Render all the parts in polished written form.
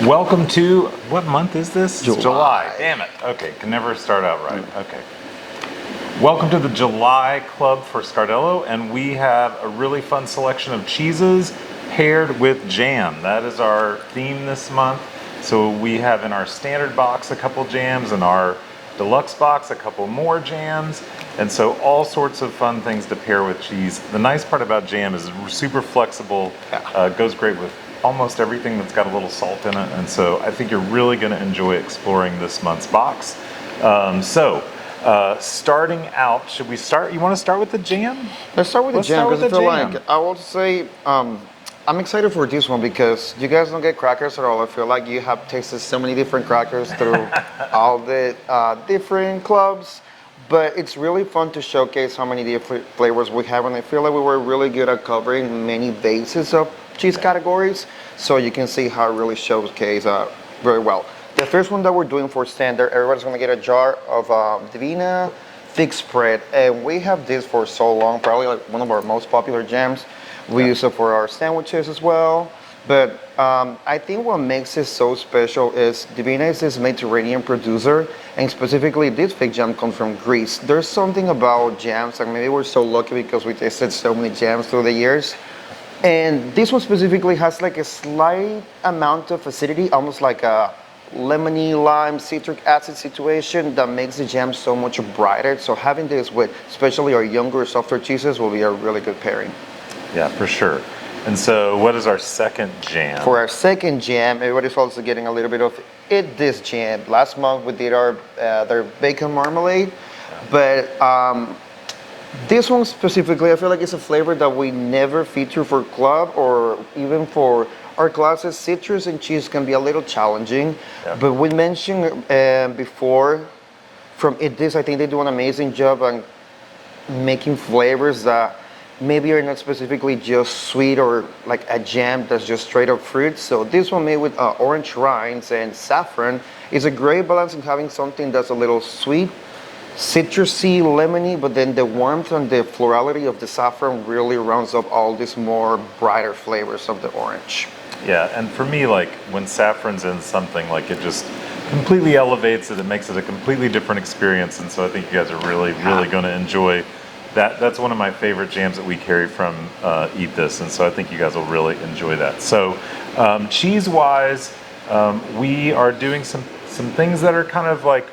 Welcome to, what month is this? July. It's July. Damn it. Okay, can never start out right. Okay. Welcome to the July Club for Scardello, and we have a really fun selection of cheeses paired with jam. That is our theme this month. So we have in our standard box a couple jams, in our deluxe box a couple more jams, and so all sorts of fun things to pair with cheese. The nice part about jam is it's super flexible, goes great with almost everything that's got a little salt in it, and so I think you're really going to enjoy exploring this month's box. Starting out, should we start? You want to start with the jam? Let's start with the jam because I feel like I will say I'm excited for this one because you guys don't get crackers at all. I feel like you have tasted so many different crackers through all the different clubs, but it's really fun to showcase how many different flavors we have, and I feel like we were really good at covering many bases of cheese categories, so you can see how it really showcase very well. The first one that we're doing for standard, everybody's gonna get a jar of Divina thick spread, and we have this for so long, probably like one of our most popular jams. We use it for our sandwiches as well, but I think what makes it so special is Divina is this Mediterranean producer, and specifically this fig jam comes from Greece. There's something about jams, and maybe we're so lucky because we tasted so many jams through the years. And this one specifically has like a slight amount of acidity, almost like a lemony lime citric acid situation that makes the jam so much brighter. So having this with especially our younger, softer cheeses will be a really good pairing. Yeah, for sure. And so what is our second jam? For our second jam, everybody's also getting a little bit of this jam. Last month we did our their bacon marmalade, but this one specifically, I feel like it's a flavor that we never feature for club or even for our classes. Citrus and cheese can be a little challenging, but we mentioned before from this, I think they do an amazing job on making flavors that maybe are not specifically just sweet or like a jam that's just straight up fruit. So this one made with orange rinds and saffron is a great balance in having something that's a little sweet, citrusy, lemony, but then the warmth and the florality of the saffron really rounds up all these more brighter flavors of the orange. Yeah, and for me, like when saffron's in something, like it just completely elevates it. It makes it a completely different experience, and so I think you guys are really going to enjoy that. That's one of my favorite jams that we carry from Eat This, and so I think you guys will really enjoy that. So cheese-wise, we are doing some things that are kind of like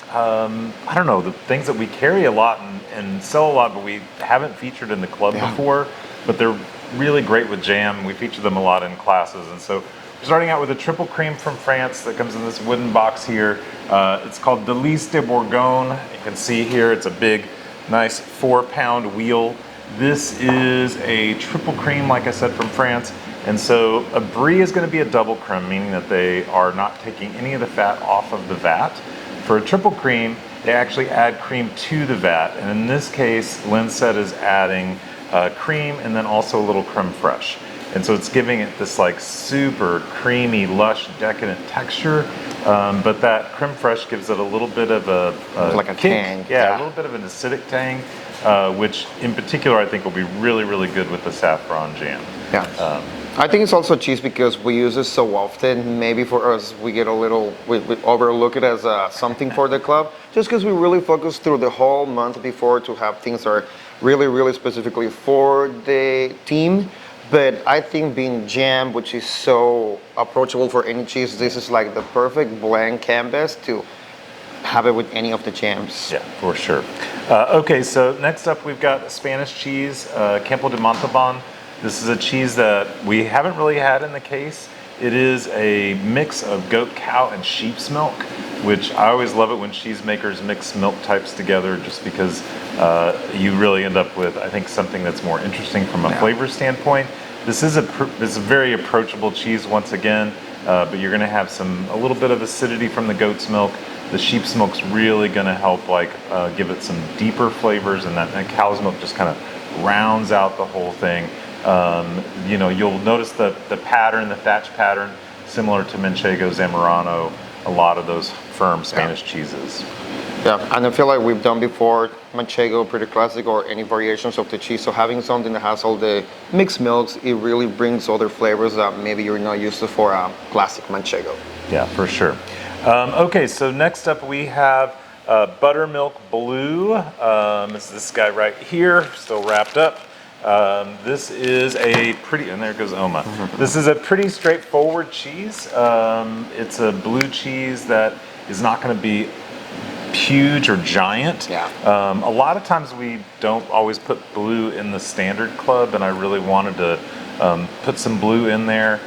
I don't know, the things that we carry a lot and sell a lot, but we haven't featured in the club before, but they're really great with jam. We feature them a lot in classes, and so we're starting out with a triple cream from France that comes in this wooden box here. It's called Délices de Bourgogne. You can see here it's a big, nice 4-pound wheel. This is a triple cream, like I said, from France, and so a brie is going to be a double creme, meaning that they are not taking any of the fat off of the vat. For a triple cream, they actually add cream to the vat, and in this case, Linset is adding cream and then also a little creme fraiche. And so it's giving it this like super creamy, lush, decadent texture, but that creme fraiche gives it a little bit of a like a kick. tang. Yeah, a little bit of an acidic tang, which in particular I think will be really good with the saffron jam. Yeah. I think it's also cheese because we use it so often. Maybe for us, we get a little, we overlook it as something for the club, just because we really focus through the whole month before to have things that are really specifically for the team. But I think being jam, which is so approachable for any cheese, this is like the perfect blank canvas to have it with any of the jams. Yeah, for sure. Okay, so next up we've got Spanish cheese, Campo de Montalban. This is a cheese that we haven't really had in the case. It is a mix of goat, cow, and sheep's milk, which I always love it when cheesemakers mix milk types together, just because you really end up with, I think, something that's more interesting from a flavor standpoint. This is a very approachable cheese once again, but you're going to have a little bit of acidity from the goat's milk. The sheep's milk's really going to help give it some deeper flavors, and that cow's milk just kind of rounds out the whole thing. You'll notice the pattern, the thatch pattern, similar to Manchego, Zamorano, a lot of those firm Spanish cheeses. Yeah, and I feel like we've done before manchego, pretty classic, or any variations of the cheese. So having something that has all the mixed milks, it really brings other flavors that maybe you're not used to for a classic manchego. Yeah, for sure. Okay, so next up we have Buttermilk Blue. It's this guy right here, still wrapped up. This is a pretty, and there goes Oma. This is a pretty straightforward cheese. It's a blue cheese that is not going to be huge or giant. Yeah. A lot of times we don't always put blue in the standard club, and I really wanted to put some blue in there.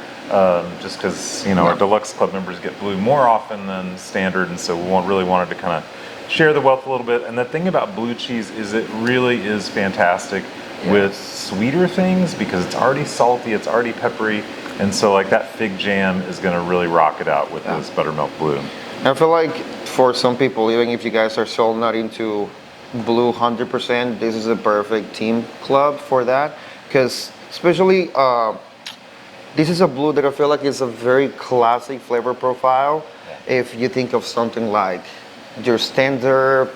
Just because our deluxe club members get blue more often than standard, and so we really wanted to kind of share the wealth a little bit. And the thing about blue cheese is it really is fantastic with sweeter things because it's already salty, it's already peppery, and so like that fig jam is going to really rock it out with this buttermilk blue. I feel like for some people, even if you guys are so not into blue 100%, this is a perfect team club for that, because especially this is a blue that I feel like is a very classic flavor profile. If you think of something like your standard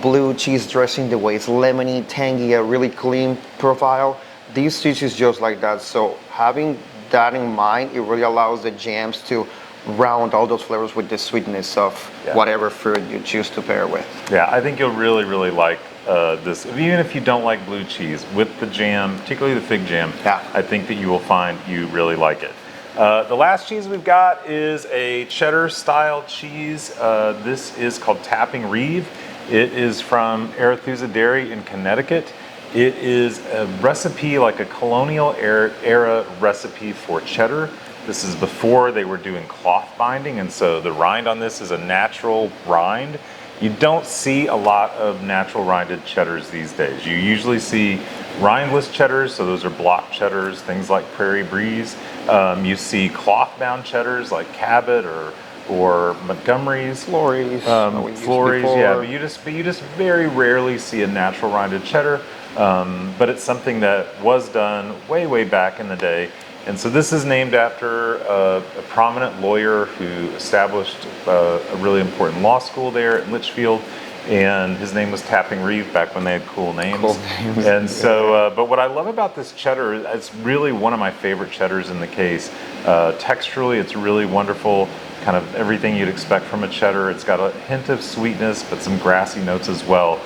blue cheese dressing, the way it's lemony, tangy, a really clean profile, this cheese is just like that. So having that in mind, it really allows the jams to round all those flavors with the sweetness of whatever fruit you choose to pair with. Yeah, I think you'll really, really like this. Even if you don't like blue cheese, with the jam, particularly the fig jam, I think that you will find you really like it. The last cheese we've got is a cheddar style cheese. This is called Tapping Reeve. It is from Arethusa Dairy in Connecticut. It is a recipe, like a colonial era recipe for cheddar. This is before they were doing cloth binding, and so the rind on this is a natural rind. You don't see a lot of natural rinded cheddars these days. You usually see rindless cheddars, so those are block cheddars, things like Prairie Breeze. You see cloth bound cheddars like Cabot or Montgomery's. Florey's. Florey's, yeah, but you just very rarely see a natural rinded cheddar. But it's something that was done way back in the day. And so this is named after a prominent lawyer who established a really important law school there at Litchfield, and his name was Tapping Reeve back when they had cool names. And so, but what I love about this cheddar, it's really one of my favorite cheddars in the case. Texturally, it's really wonderful, kind of everything you'd expect from a cheddar. It's got a hint of sweetness, but some grassy notes as well.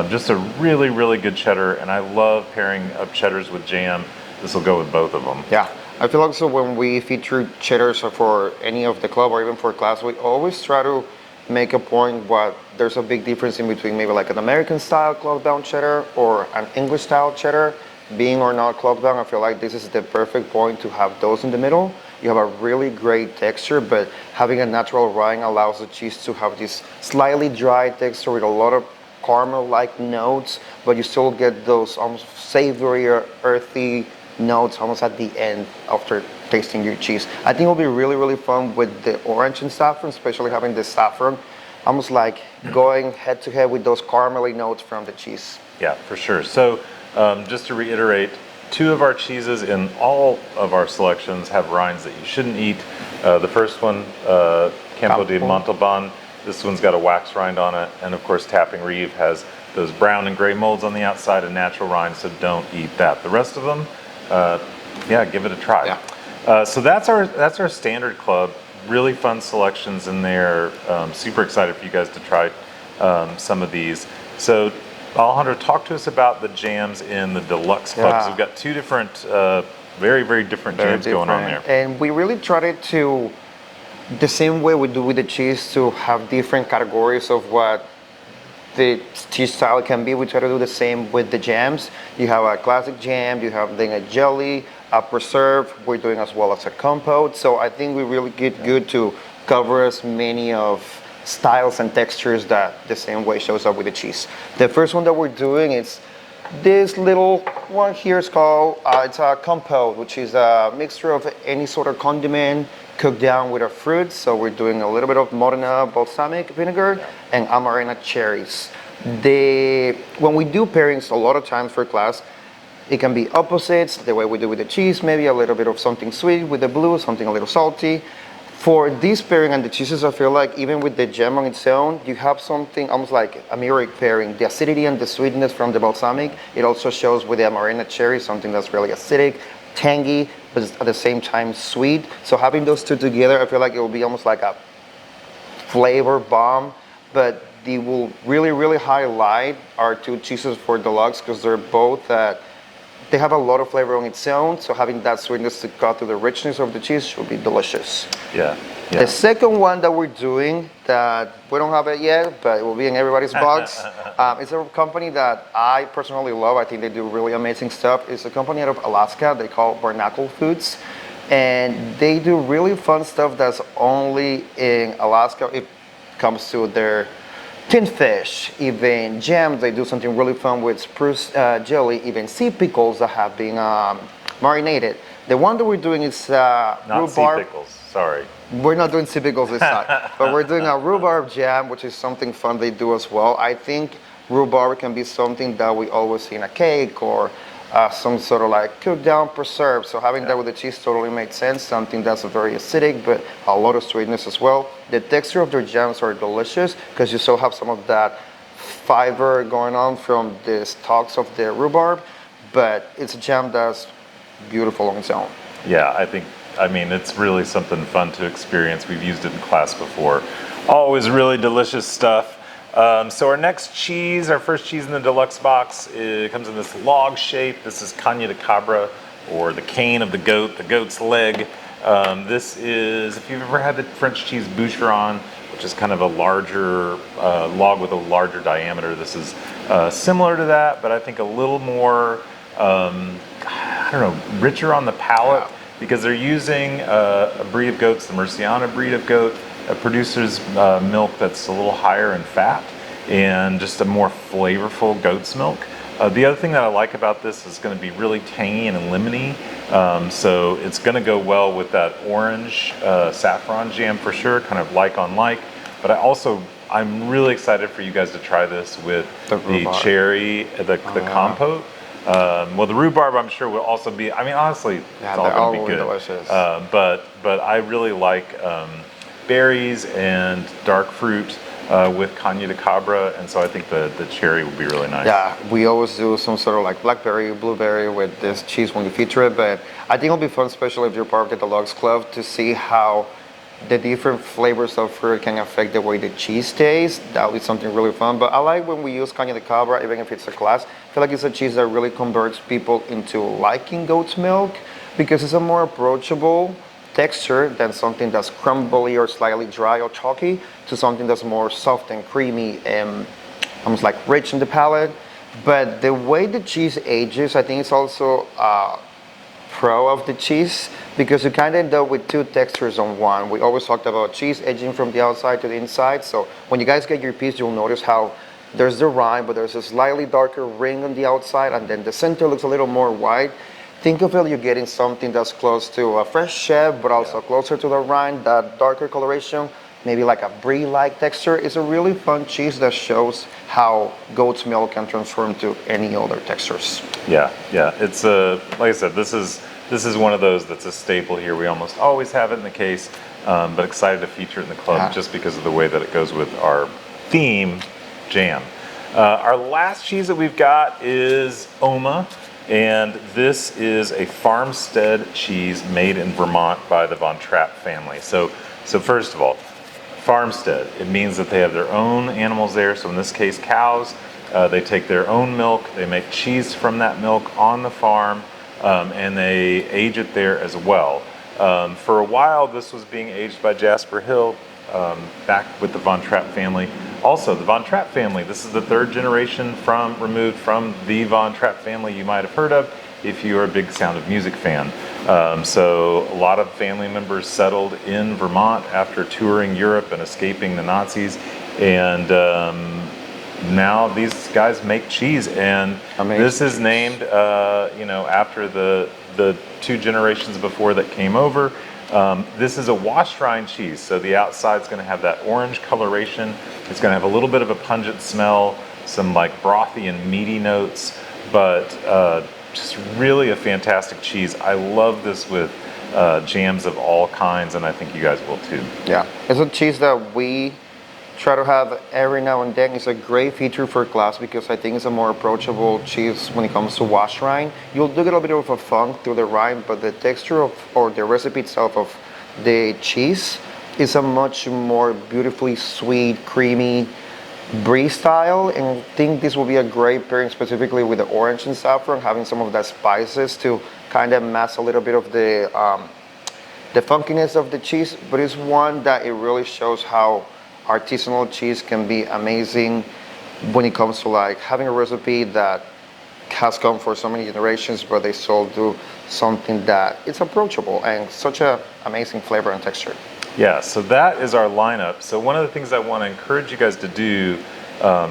Just a really good cheddar, and I love pairing up cheddars with jam. This will go with both of them. Yeah. I feel also when we feature cheddars for any of the club or even for class, we always try to make a point what there's a big difference in between maybe like an American style cloth bound cheddar or an English style cheddar. Being or not cloth bound, I feel like this is the perfect point to have those in the middle. You have a really great texture, but having a natural rind allows the cheese to have this slightly dry texture with a lot of caramel-like notes, but you still get those almost savory or earthy notes almost at the end after tasting your cheese. I think it'll be really fun with the orange and saffron, especially having the saffron, almost like going head to head with those caramely notes from the cheese. Yeah, for sure. So just to reiterate, 2 of our cheeses in all of our selections have rinds that you shouldn't eat. The first one, Campo de Montalban, this one's got a wax rind on it, and of course Tapping Reeve has those brown and gray molds on the outside and natural rind, so don't eat that. The rest of them, give it a try. Yeah. So that's our standard club. Really fun selections in there. Super excited for you guys to try some of these. So Alejandro, talk to us about the jams in the deluxe clubs. We've got 2 different, very different jams going on there. And we really tried to, the same way we do with the cheese, to have different categories of what the cheese style can be. We try to do the same with the jams. You have a classic jam, you have then a jelly, a preserve, we're doing as well as a compote. So I think we really get good to cover as many of styles and textures that the same way shows up with the cheese. The first one that we're doing is this little one here. Is called, it's a compote, which is a mixture of any sort of condiment cooked down with a fruit. So we're doing a little bit of Modena balsamic vinegar and Amarena cherries. When we do pairings, a lot of times for class, it can be opposites, the way we do with the cheese, maybe a little bit of something sweet with the blue, something a little salty. For this pairing and the cheeses, I feel like even with the jam on its own, you have something almost like a mirror pairing. The acidity and the sweetness from the balsamic, it also shows with the amarena cherry, something that's really acidic, tangy, but at the same time sweet. So having those two together, I feel like it will be almost like a flavor bomb, but they will really, really highlight our two cheeses for deluxe because they're both they have a lot of flavor on its own, so having that sweetness to cut through the richness of the cheese should be delicious. Yeah. The second one that we're doing that we don't have it yet, but it will be in everybody's box. It's a company that I personally love. I think they do really amazing stuff. It's a company out of Alaska. They call Barnacle Foods. And they do really fun stuff that's only in Alaska. It comes to their tinned fish, even jams. They do something really fun with spruce jelly, even sea pickles that have been marinated. The one that we're doing is Not rhubarb. sea pickles, sorry. We're not doing sea pickles this time, but we're doing a rhubarb jam, which is something fun they do as well. I think rhubarb can be something that we always see in a cake or some sort of like cooked down preserve. So having that with the cheese totally made sense. Something that's very acidic, but a lot of sweetness as well. The texture of their jams are delicious because you still have some of that fiber going on from the stalks of the rhubarb, but it's a jam that's beautiful on its own. Yeah, I mean, it's really something fun to experience. We've used it in class before. Always really delicious stuff. So our next cheese, our first cheese in the deluxe box, it comes in this log shape. This is Caña de Cabra, or the cane of the goat's leg. This is, if you've ever had the French cheese boucheron, which is kind of a larger log with a larger diameter, this is similar to that, but I think a little more, I don't know, richer on the palate, because they're using a breed of goats, the Murciana breed of goat. Produces milk that's a little higher in fat and just a more flavorful goat's milk. The other thing that I like about this is going to be really tangy and lemony, so it's going to go well with that orange saffron jam for sure, kind of like on like. But I'm really excited for you guys to try this with the cherry, the compote. Well, the rhubarb I'm sure will also be, I mean, honestly, it's all going to be good. Delicious. But I really like berries and dark fruit with Caña de Cabra, and so I think the cherry will be really nice. Yeah, we always do some sort of like blackberry, blueberry with this cheese when we feature it, but I think it'll be fun, especially if you're part of the Deluxe Club, to see how the different flavors of fruit can affect the way the cheese tastes. That'll be something really fun. But I like when we use Caña de Cabra, even if it's a class. I feel like it's a cheese that really converts people into liking goat's milk because it's a more approachable texture than something that's crumbly or slightly dry or chalky to something that's more soft and creamy and almost like rich in the palate. But the way the cheese ages, I think it's also pro of the cheese because you kind of end up with two textures on one. We always talked about cheese aging from the outside to the inside. So when you guys get your piece, you'll notice how there's the rind, but there's a slightly darker ring on the outside, and then the center looks a little more white. Think of it, you're getting something that's close to a fresh chef, but also closer to the rind, that darker coloration, maybe like a brie-like texture. It's a really fun cheese that shows how goat's milk can transform to any other textures. Yeah. It's like I said, this is one of those that's a staple here. We almost always have it in the case, but excited to feature it in the club just because of the way that it goes with our theme, jam. Our last cheese that we've got is Oma. And this is a farmstead cheese made in Vermont by the Von Trapp family. So first of all, farmstead, it means that they have their own animals there. So in this case, cows. They take their own milk, they make cheese from that milk on the farm, and they age it there as well. For a while, this was being aged by Jasper Hill, back with the Von Trapp family. Also, the Von Trapp family, this is the third generation removed from the Von Trapp family you might have heard of if you're a big Sound of Music fan. So a lot of family members settled in Vermont after touring Europe and escaping the Nazis. And now these guys make cheese. And this is named after the two generations before that came over. This is a washed rind cheese, so the outside's going to have that orange coloration. It's going to have a little bit of a pungent smell, some like brothy and meaty notes, but just really a fantastic cheese. I love this with jams of all kinds, and I think you guys will too. Yeah, it's a cheese that we try to have every now and then. It's a great feature for class because I think it's a more approachable cheese when it comes to wash rind. You'll do get a bit of a funk through the rind, but the texture of, or the recipe itself of the cheese is a much more beautifully sweet, creamy brie style, and I think this will be a great pairing specifically with the orange and saffron, having some of that spices to kind of mask a little bit of the funkiness of the cheese, but it's one that it really shows how artisanal cheese can be amazing when it comes to like having a recipe that has come for so many generations, but they still do something that it's approachable and such a amazing flavor and texture. Yeah, so that is our lineup. So one of the things I want to encourage you guys to do,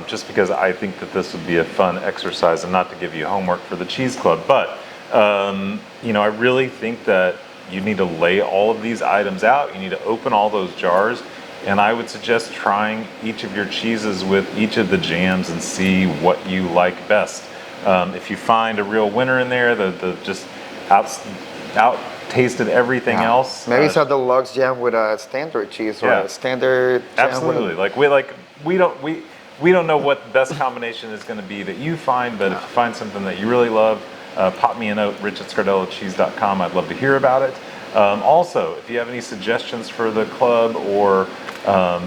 just because I think that this would be a fun exercise, and not to give you homework for the Cheese Club, but I really think that you need to lay all of these items out. You need to open all those jars, and I would suggest trying each of your cheeses with each of the jams and see what you like best. If you find a real winner in there, the just out tasted everything else. Maybe it's a deluxe jam with a standard cheese or a standard jam. Absolutely. We don't know what the best combination is going to be that you find, but if you find something that you really love, pop me a note, rich@scardellocheese.com. I'd love to hear about it. Also, if you have any suggestions for the club or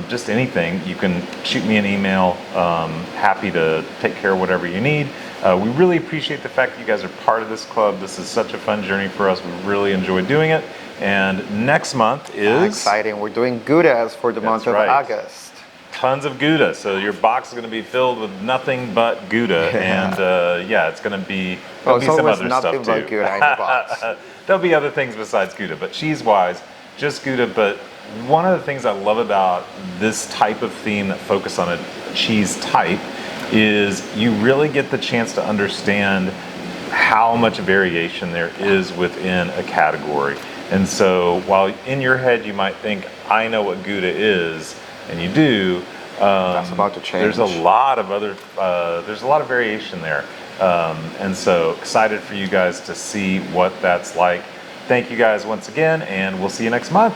just anything, you can shoot me an email. Happy to take care of whatever you need. We really appreciate the fact that you guys are part of this club. This is such a fun journey for us. We really enjoy doing it. And next month is... exciting. We're doing Goudas for the month of August. Tons of Gouda. So your box is going to be filled with nothing but Gouda. And it's going to be, there'll be some other stuff too. Nothing but Gouda in the box. There'll be other things besides Gouda, but cheese-wise, just Gouda. But one of the things I love about this type of theme that focus on a cheese type is you really get the chance to understand how much variation there is within a category. And so while in your head you might think, I know what Gouda is, and you do, that's about to change. there's a lot of variation there. And so excited for you guys to see what that's like. Thank you guys once again, and we'll see you next month.